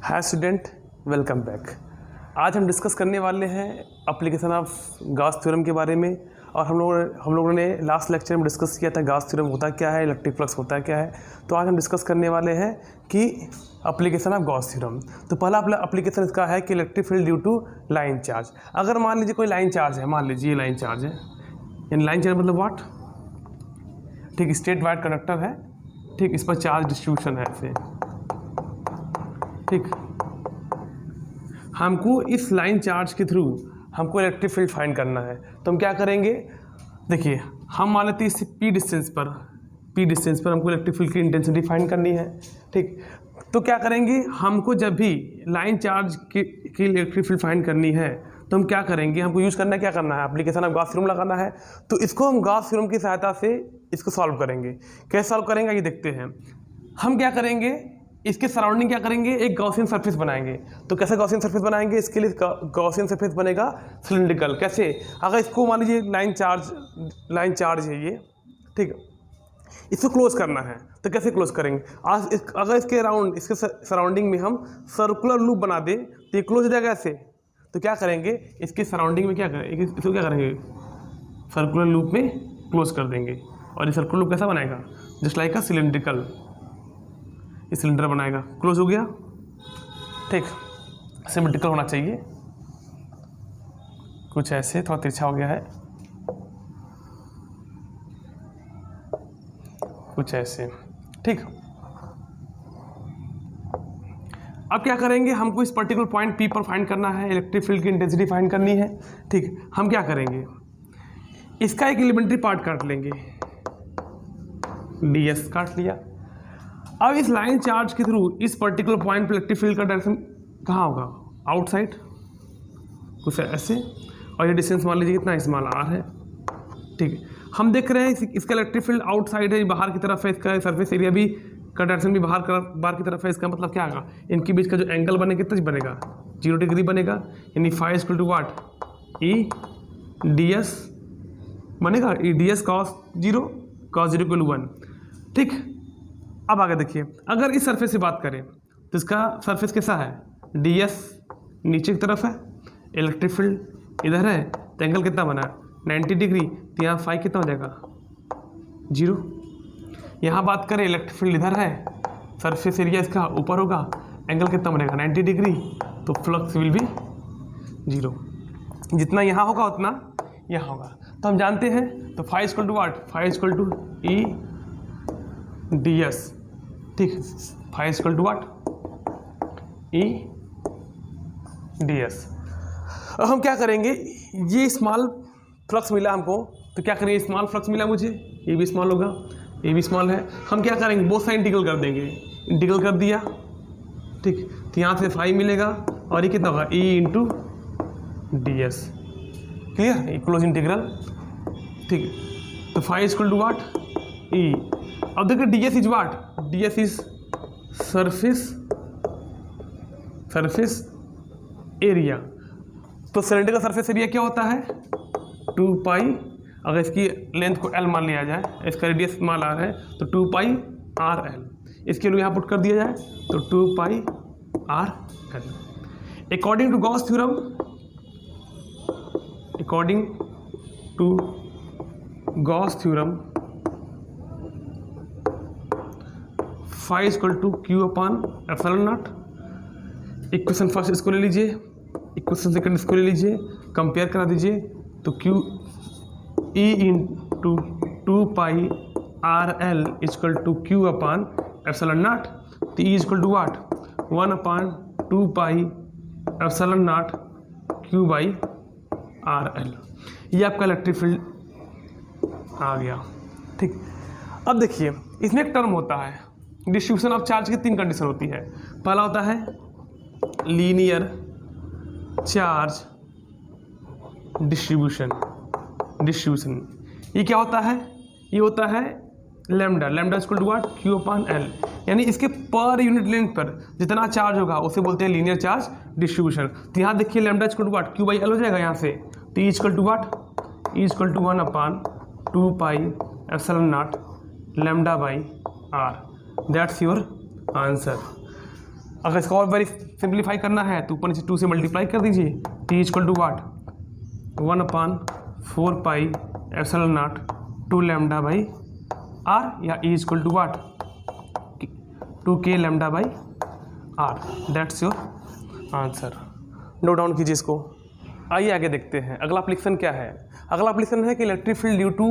Hi student, welcome back. आज हम discuss करने वाले हैं एप्लीकेशन ऑफ गॉस थ्योरम के बारे में। और हम लोगों ने लास्ट लेक्चर में डिस्कस किया था गॉस थ्योरम होता क्या है, इलेक्ट्रिक फ्लक्स होता क्या है। तो आज हम डिस्कस करने वाले हैं कि एप्लीकेशन ऑफ गॉस थ्योरम। तो पहला एप्लीकेशन इसका है कि electric field due to line charge. अगर मान लीजिए कोई लाइन चार्ज है, मान लीजिए ये लाइन चार्ज है, यानी लाइन चार्ज मतलब व्हाट, ठीक, स्ट्रेट वाइड कंडक्टर है, ठीक, इस पर चार्ज डिस्ट्रीब्यूशन है ऐसे, ठीक। हमको इस लाइन चार्ज के थ्रू हमको इलेक्ट्रिक फील्ड फाइंड करना है। तो हम क्या करेंगे, देखिए हम मान लेते हैं इस पी डिस्टेंस पर हमको इलेक्ट्रिक फील्ड की इंटेंसिटी फाइंड करनी है, ठीक। तो क्या करेंगे, हमको जब भी लाइन चार्ज की इलेक्ट्रिक फील्ड फाइंड करनी है तो हम क्या करेंगे, हमको यूज़ करना है, क्या करना है, एप्लीकेशन ऑफ गॉस थ्योरम लगाना है। तो इसको हम गॉस थ्योरम की सहायता से इसको सॉल्व करेंगे। कैसे सॉल्व करेंगे ये देखते हैं। हम क्या करेंगे, इसके सराउंडिंग क्या करेंगे, एक गॉसियन सरफेस बनाएंगे। तो कैसे गॉसियन सरफेस बनाएंगे, इसके लिए गॉसियन सरफेस बनेगा सिलिंड्रिकल। कैसे, अगर इसको मान लीजिए लाइन चार्ज है ये, ठीक, इसको क्लोज करना है तो कैसे क्लोज करेंगे। अगर इसके अराउंड, इसके सराउंडिंग में हम सर्कुलर लूप बना दें तो ये क्लोज हो जाएगा ऐसे। तो क्या करेंगे, इसके सराउंडिंग में क्या करेंगे, इसको क्या करेंगे, सर्कुलर लूप में क्लोज कर देंगे। और ये सर्कुलर लूप कैसा बनाएगा, जस्ट लाइक अ सिलिंड्रिकल, ये सिलेंडर बनाएगा, क्लोज हो गया, ठीक। सिमेट्रिकल होना चाहिए, कुछ ऐसे, थोड़ा तिरछा हो गया है, कुछ ऐसे, ठीक। अब क्या करेंगे, हमको इस पर्टिकुलर पॉइंट पी पर फाइंड करना है, इलेक्ट्रिक फील्ड की इंटेंसिटी फाइंड करनी है, ठीक। हम क्या करेंगे, इसका एक एलिमेंट्री पार्ट काट लेंगे, ds काट लिया। अब इस लाइन चार्ज के थ्रू इस पर्टिकुलर पॉइंट पर इलेक्ट्रिक फील्ड का डायरेक्शन कहाँ होगा, आउटसाइड, कुछ ऐसे। और ये डिस्टेंस मान लीजिए कितना, स्मॉल r है, ठीक। हम देख रहे हैं इसका इलेक्ट्रिक फील्ड आउटसाइड है, बाहर की तरफ है, इसका सरफेस एरिया भी का डायरेक्शन भी बाहर की तरफ है। इसका मतलब क्या होगा, इनके बीच का जो एंगल बनेगा कितना बनेगा, 0 डिग्री बनेगा, यानी phi equal to what, E ds बनेगा, E ds cos 0 equal to 1, ठीक। अब आगे देखिए, अगर इस सरफेस से बात करें तो इसका सरफेस कैसा है, ds नीचे की तरफ है, इलेक्ट्रिक फील्ड इधर है, तो एंगल कितना बना, 90 डिग्री। तो यहाँ फाई कितना हो जाएगा, 0। यहाँ बात करें इलेक्ट्रिक फील्ड इधर है, सरफेस एरिया इसका ऊपर होगा, एंगल कितना बनेगा, 90 डिग्री, तो फ्लक्स विल भी 0। जितना यहाँ होगा उतना यहाँ होगा। तो हम जानते हैं, तो phi equal to what, phi equal to E ds, ठीक, phi equal to what, E ds। अब हम क्या करेंगे, ये स्मॉल फ्लक्स मिला हमको, तो क्या करेंगे, स्मॉल फ्लक्स मिला मुझे, ये भी स्मॉल होगा, ये भी स्मॉल है। हम क्या करेंगे, बोथ साइड इंटीग्रल कर देंगे, इंटीग्रल कर दिया, ठीक। तो यहाँ से फाई मिलेगा और ये कितना होगा, ई इंटू ds, क्लियर, ये क्लोज इंटीग्रल, ठीक। तो फाई इक्वल टू वाट, ई। अब देखिए ds is what, ds is surface area. तो सिलेंडर का सरफेस एरिया क्या होता है, 2 पाई, अगर इसकी लेंथ को l मान लिया जाए, इसका रेडियस मान आ रहा है, तो 2 पाई r l, इसके लिए यहाँ पुट कर दिया जाए तो 2 pi r l। According to Gauss theorem, phi equal to Q upon epsilon naught. Equation first इसको ले लीजिए, इक्वेशन सेकंड इसको ले लीजिए, कंपेयर करा दीजिए, तो Q E into 2 pi R L equal to Q upon epsilon naught. तो E equal to what, 1 upon 2 pi epsilon naught Q by R L. ये आपका इलेक्ट्रिक फील्ड आ गया, ठीक। अब देखिए, इसमें एक टर्म होता है, डिस्ट्रीब्यूशन ऑफ चार्ज की 3 कंडीशन होती है। पहला होता है लीनियर चार्ज डिस्ट्रीब्यूशन। ये क्या होता है, ये होता है lambda equal to what, Q upon L, यानी इसके पर यूनिट लेंथ पर जितना चार्ज होगा उसे बोलते हैं लीनियर चार्ज डिस्ट्रीब्यूशन। तो यहाँ देखिए lambda equal to what, Q by L हो जाएगा यहाँ से, तो E equal to what, E equal to 1 upon 2 pi epsilon naught lambda by R. That's your answer. अगर इसको और वेरी सिंप्लीफाई करना है तो ऊपर नीचे 2 से मल्टीप्लाई कर दीजिए। T equal to what 1/4 pi epsilon naught 2 lambda by R, या E equal to what 2k lambda by R. That's your answer. Note down कीजिए इसको। आइए आगे देखते हैं अगला एप्लीकेशन क्या है। अगला एप्लीकेशन है कि electric field due to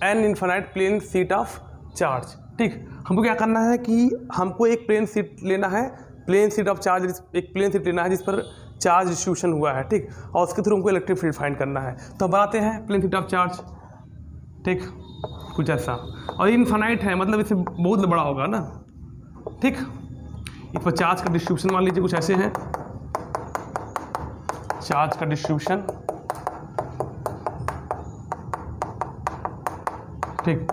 an infinite plane sheet of charge. ठीक, हमको क्या करना है कि हमको एक प्लेन शीट लेना है, प्लेन शीट ऑफ चार्ज, एक प्लेन शीट लेना है जिस पर चार्ज डिस्ट्रीब्यूशन हुआ है। ठीक, और उसके थ्रू हमको इलेक्ट्रिक फील्ड फाइंड करना है। तो बनाते हैं प्लेन शीट ऑफ चार्ज। ठीक, कुछ ऐसा, और इनफाइनाइट है मतलब इससे बहुत बड़ा होगा ना। ठीक, इस पर चार्ज का डिस्ट्रीब्यूशन मान लीजिए कुछ ऐसे है, चार्ज का डिस्ट्रीब्यूशन। ठीक,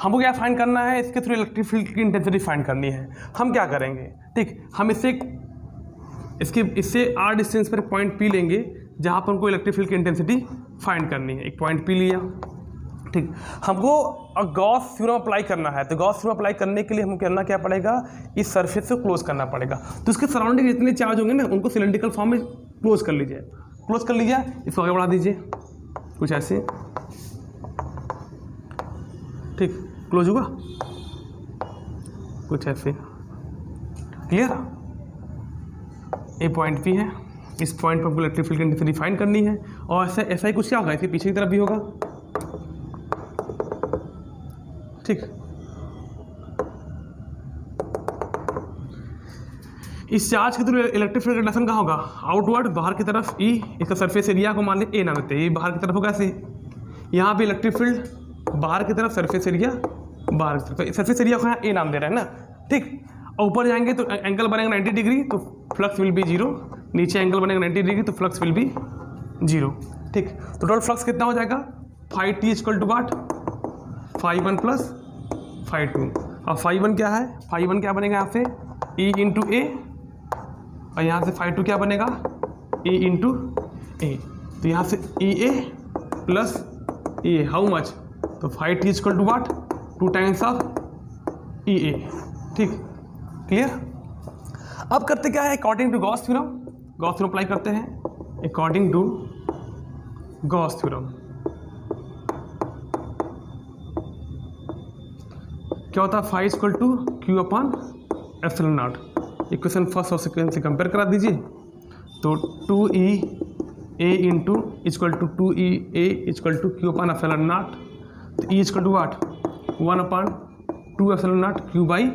हमको क्या फाइंड करना है, इसके थ्रू इलेक्ट्रिक फील्ड की इंटेंसिटी फाइंड करनी है। हम क्या करेंगे, ठीक, हम इससे आर डिस्टेंस पर एक पॉइंट पी लेंगे जहाँ पर हमको इलेक्ट्रिक फील्ड की इंटेंसिटी फाइंड करनी है। एक पॉइंट पी लिया। ठीक, हमको गॉस थ्योरम अप्लाई करना है, तो गॉस थ्योरम अप्लाई करने के लिए हमको करना क्या पड़ेगा, इस सरफेस को क्लोज करना पड़ेगा। तो इसके सराउंडिंग जितने चार्ज होंगे ना उनको सिलेंड्रिकल फॉर्म में क्लोज कर लीजिए। क्लोज कर लीजिए, इसको आगे बढ़ा दीजिए कुछ ऐसे। ठीक, क्लोज हुआ कुछ ऐसे। क्लियर, ए पॉइंट पी है, इस पॉइंट पर इलेक्ट्रिक फील्ड की इंटेंसिटी फाइंड करनी है। और ऐसा ही कुछ क्या होगा, इसके पीछे की तरफ भी होगा। ठीक, इस चार्ज के थ्रू इलेक्ट्रिक फील्ड का डायरेक्शन कहाँ होगा, आउटवर्ड, बाहर की तरफ। ई, इसका सरफेस एरिया को मान लें ए नाम देते हैं, ये बाहर की तरफ होगा ऐसे। यहाँ पे इलेक्ट्रिक फील्ड बाहर की तरफ, सरफेस एरिया बाहर की तरफ, सरफेस एरिया को यहाँ ए नाम दे रहे हैं ना। ठीक, और ऊपर जाएंगे तो एंगल बनेगा 90 डिग्री, तो फ्लक्स विल बी 0। नीचे एंगल बनेगा 90 डिग्री, तो फ्लक्स विल बी 0। ठीक, तो टोटल फ्लक्स कितना हो जाएगा, phi T equal to what, phi 1 plus phi 2। और फाई 1 क्या है, फाई 1 क्या बनेगा यहाँ से ई इंटू ए, और यहाँ से फाई 2 क्या बनेगा ए इंटू ए। तो यहाँ से E A plus A, how much, तो phi T equal to what 2 times of E A. ठीक, क्लियर। अब करते क्या है, according to Gauss theorem, Gauss theorem apply करते हैं। अकॉर्डिंग टू गॉस थ्योरम क्या होता है, phi equal to Q upon epsilon naught. Equation first और सेकेंड से कंपेयर करा दीजिए। तो 2e a into equal to 2e a equal to Q upon epsilon naught. तो e equal to what 1/2 epsilon naught Q by a।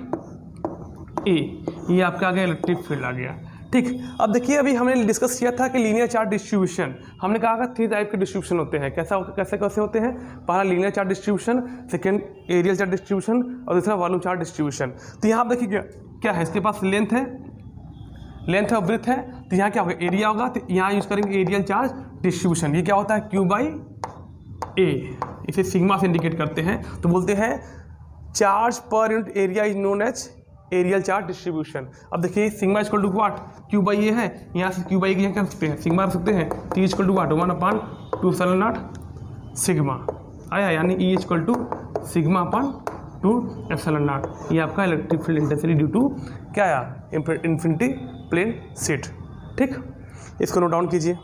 ये आपका आ गया electric field आ गया। ठीक, अब देखिए अभी हमने डिस्कस किया था कि लीनियर चार्ज डिस्ट्रीब्यूशन, हमने कहा था 3 टाइप के डिस्ट्रीब्यूशन होते हैं। कैसे होते हैं, पहला linear charge distribution, second aerial charge distribution, और दूसरा वॉल्यूम चार्ज डिस्ट्रीब्यूशन। तो यहाँ आप देखिए क्या है, इसके पास लेंथ है और ब्रेथ है। तो यहाँ क्या होगा, एरिया होगा, तो यहाँ यूज करेंगे एरियल चार्ज डिस्ट्रीब्यूशन। ये क्या होता है, क्यू बाई ए, इसे सिग्मा से इंडिकेट करते हैं। तो बोलते हैं charge per unit area is known as areal charge distribution. अब देखिए sigma equal to what, Q by A है, यहाँ से क्यू बाई क्या कर सकते हैं, सिग्मा रख सकते हैं। T equal to what 1/2 epsilon naught sigma आया, यानी E equal to sigma upon 2 epsilon naught. ये आपका electric field intensity due to क्या आया, इन्फिनिटी प्लेन शीट। ठीक, इसको नोट डाउन कीजिए।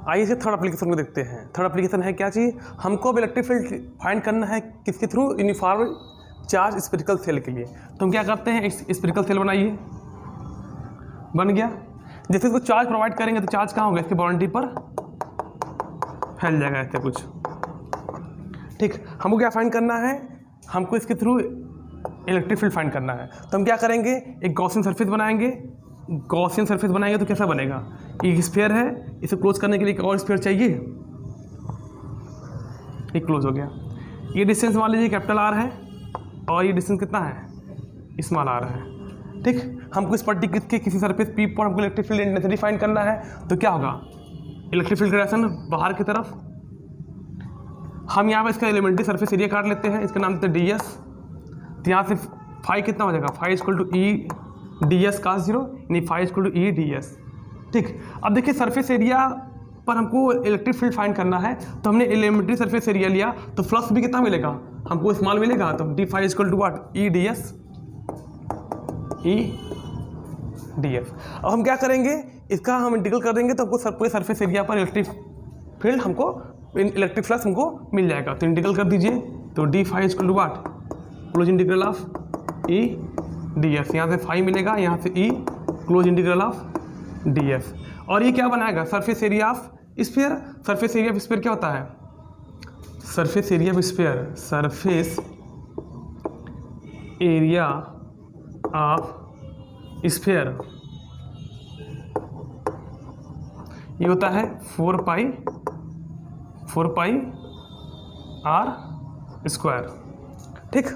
आइए से थर्ड एप्लीकेशन को देखते हैं। थर्ड एप्लीकेशन है क्या चीज़, हमको अब इलेक्ट्रिक फील्ड फाइंड करना है किसके through, uniform charge spherical shell के लिए। तो हम क्या करते हैं, एक स्फेरिकल सेल बनाइए, बन गया। जैसे इसको चार्ज प्रोवाइड करेंगे तो चार्ज कहाँ होगा, इसके बाउंड्री पर फैल जाएगा ऐसे कुछ। ठीक, हमको क्या फाइंड करना है, हमको इसके थ्रू इलेक्ट्रिक फील्ड फाइंड करना है। तो हम क्या करेंगे, एक गॉसियन सरफेस बनाएंगे। गॉसियन सरफेस बनाएंगे तो कैसा बनेगा, एक स्फीयर है, इसे क्लोज करने के लिए एक और स्फीयर चाहिए। ये क्लोज हो गया। ये डिस्टेंस मान लीजिए कैपिटल आर है, और ये डिस्टेंस कितना है, स्मॉल आर है। ठीक, हमको इस पर्टिकुलर के किसी सरफेस पी पर हमको इलेक्ट्रिक फील्ड इंटेंसिटी फाइंड करना है। तो क्या होगा, इलेक्ट्रिक फील्ड का डायरेक्शन बाहर की तरफ। हम यहाँ पे इसका एलिमेंट्री सरफेस एरिया काट लेते हैं, इसका नाम देते हैं डी एस। तो यहाँ से फाई कितना हो जाएगा, phi equal to E D S cos 0, यानी phi equal to E D S. ठीक, अब देखिए सरफेस एरिया पर हमको इलेक्ट्रिक फील्ड फाइंड करना है। तो हमने एलिमेंट्री सरफेस एरिया लिया, तो फ्लक्स भी कितना मिलेगा, हमको स्मॉल मिलेगा। तो D phi equal to what E D S, E ds। अब हम क्या करेंगे, इसका हम इंटीग्रल कर देंगे तो हमको पूरे सरफेस एरिया पर इलेक्ट्रिक फील्ड हमको, इलेक्ट्रिक फ्लक्स हमको मिल जाएगा। तो इंटीग्रल कर दीजिए, तो D phi equal to what, close integral of E D S, यहाँ से फाई मिलेगा, यहाँ से E, close integral of D S. और ये क्या बनाएगा, surface area of sphere. Surface area of sphere क्या होता है, surface area of sphere, surface area of sphere ये होता है 4 पाई आर स्क्वायर। ठीक,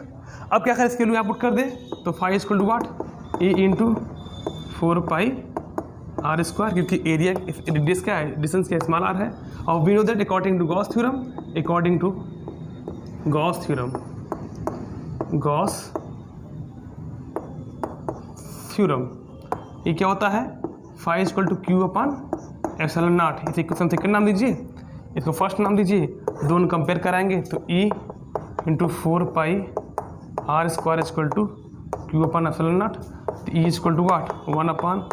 अब क्या करें, इसके लिए पुट कर दे, तो phi equal to what, A into 4 pi R square, क्योंकि एरिया रेडियस क्या है, डिस्टेंस क्या है, स्मॉल आर है। और we know that according to Gauss theorem, according to Gauss theorem, Gauss theorem ये क्या होता है, phi equal to Q upon epsilon naught. इसे इक्वेशन सेकंड नाम दीजिए, इसको फर्स्ट नाम दीजिए, दोनों कंपेयर कराएंगे तो E into 4 pi R square equal to Q upon epsilon naught, तो E equal to what 1 upon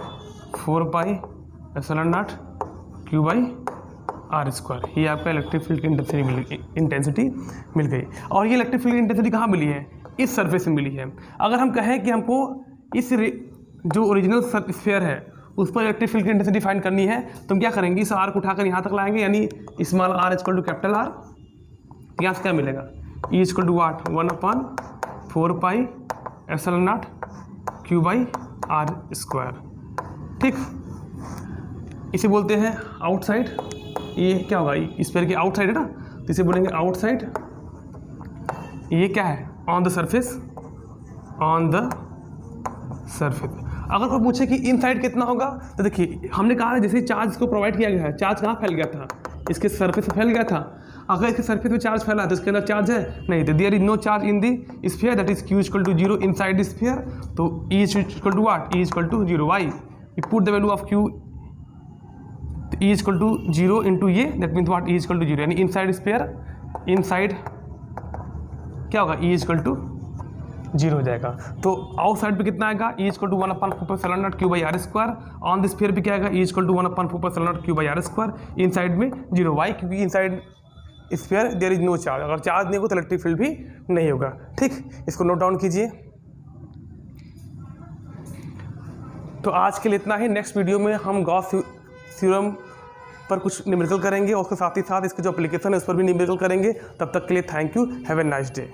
4 pi epsilon naught Q by R square. ये आपका इलेक्ट्रिक फील्ड की इंटेंसिटी मिल गई। और ये इलेक्ट्रिक फील्ड की इंटेंसिटी कहाँ मिली है, इस सरफेस से मिली है। अगर हम कहें कि हमको इस जो ओरिजिनल स्फीयर है उस पर इलेक्ट्रिक फील्ड की इंटेंसिटी फाइंड करनी है, तो हम क्या करेंगे, इस आर को उठाकर यहाँ तक लाएंगे, यानी small R equal to capital R. यहाँ से क्या मिलेगा, E equal to what 1 upon 4 pi epsilon naught Q by R square. ठीक, इसे बोलते हैं आउटसाइड। ये क्या होगा, स्फीयर के आउटसाइड है ना, तो इसे बोलेंगे आउटसाइड। ये क्या है, on the surface, on the surface. अगर कोई पूछे कि इनसाइड कितना होगा, तो देखिए हमने कहा है जैसे चार्ज को प्रोवाइड किया गया है, चार्ज कहाँ फैल गया था, इसके सरफेस पे फैल गया था। अगर इसके सरफेस पे चार्ज फैला तो इसके अंदर चार्ज है नहीं, तो there is no charge in the sphere, that is Q equal to 0 inside the sphere. तो E equal to what, E equal to 0, why we put the value of Q, E equal to 0 into ये, that means what, E equal to 0, यानी inside sphere, inside क्या होगा, ई equal to 0 हो जाएगा। तो outside पे कितना आएगा, E equal to 1 upon 4 pi epsilon naught Q by R square. On the sphere पे क्या आएगा, E equal to 1 upon 4 pi epsilon naught Q by R square. Inside में 0, वाई, क्योंकि inside sphere there is no charge, अगर charge नहीं होगा तो electric field भी नहीं होगा। ठीक, इसको नोट डाउन कीजिए। तो आज के लिए इतना ही। नेक्स्ट वीडियो में हम गॉस थ्योरम पर कुछ न्यूमेरिकल करेंगे और उसके साथ ही साथ इसके जो एप्लीकेशन है उस पर भी न्यूमेरिकल करेंगे। तब तक के लिए thank you, have a nice day.